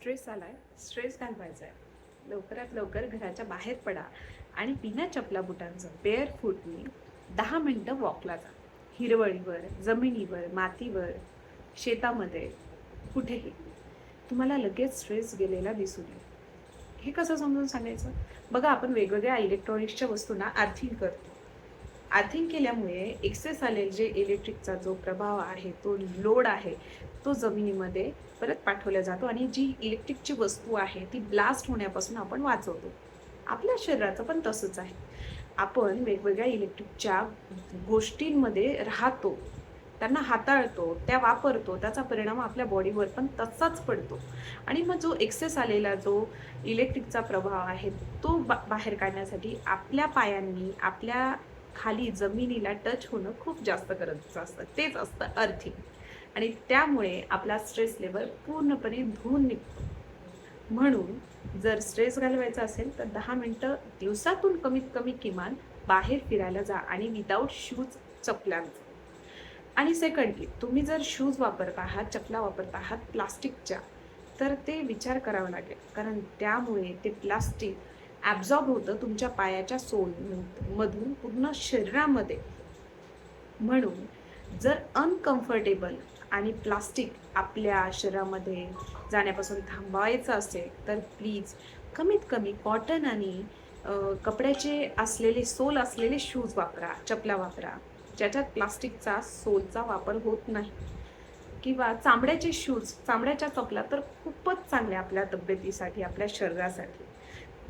Stress आलाय, stress घालवायचा आहे, लवकरात लवकर घराच्या बाहेर पडा आणि बिना चपला बुटांचं बेअर फूटनी 10 मिनिटं वॉकला जा. हिरवळीवर, जमिनीवर, मातीवर, शेतामध्ये, कुठेही. तुम्हाला लगेच स्ट्रेस गेलेला दिसून येईल. हे कसं समजून सांगायचं? बघा, आपण वेगवेगळ्या इलेक्ट्रॉनिक्सच्या वस्तूंना अर्थिंग करतो. अर्थिंग केल्यामुळे एक्सेस आलेले जे इलेक्ट्रिकचा जो प्रभाव आहे, तो लोड आहे, तो जमिनीमध्ये परत पाठवला जातो आणि जी इलेक्ट्रिकची वस्तू आहे ती ब्लास्ट होण्यापासून आपण वाचवतो. आपल्या शरीराचं पण तसंच आहे. आपण वेगवेगळ्या इलेक्ट्रिकच्या गोष्टींमध्ये राहतो, त्यांना हाताळतो, त्या वापरतो, त्याचा परिणाम आपल्या बॉडीवर पण तसाच पडतो. आणि मग जो एक्सेस आलेला जो इलेक्ट्रिकचा प्रभाव आहे तो बाहेर काढण्यासाठी आपल्या पायांनी आपल्या खाली जमिनीला टच होणं खूप जास्त गरजेचं असतं. तेच असतं अर्थिंग. आणि त्यामुळे आपला स्ट्रेस लेवल पूर्णपणे धुवून निघतो. म्हणून जर स्ट्रेस घालवायचा असेल तर 10 मिनिटं दिवसातून कमीत कमी किमान बाहेर फिरायला जा आणि विदाऊट शूज, चपल्यांचं. आणि सेकंडली, तुम्ही जर शूज वापरत आहात, चपला वापरत आहात प्लास्टिकच्या, तर ते विचार करावा लागेल. कारण त्यामुळे ते प्लास्टिक ॲब्झॉर्ब होतं तुमच्या पायाच्या सोलमधून पूर्ण शरीरामध्ये. म्हणून जर अनकम्फर्टेबल आणि प्लास्टिक आपल्या शरीरामध्ये जाण्यापासून थांबवायचं असेल तर प्लीज कमीत कमी कॉटन आणि कपड्याचे असलेले सोल असलेले शूज वापरा, चपला वापरा, ज्याच्यात प्लास्टिकचा सोलचा वापर होत नाही. किंवा चामड्याचे शूज, चामड्याच्या चपला तर खूपच चांगल्या आपल्या तब्येतीसाठी, आपल्या शरीरासाठी.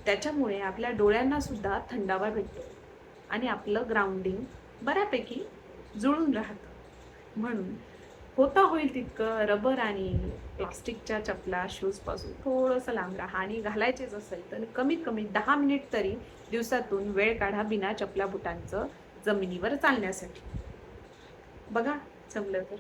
त्याच्यामुळे आपल्या डोळ्यांना सुद्धा थंडावा भेटतो आणि आपलं ग्राउंडिंग बऱ्यापैकी जुळून राहतं. म्हणून होता होईल तितकं रबर आणि प्लास्टिकच्या चपला, शूजपासून थोडंसं लांब राहा आणि घालायचेच असेल तर कमीत कमी 10 मिनिट तरी दिवसातून वेळ काढा बिना चपला बुटांचं जमिनीवर चालण्यासाठी. बघा, जमलं तर.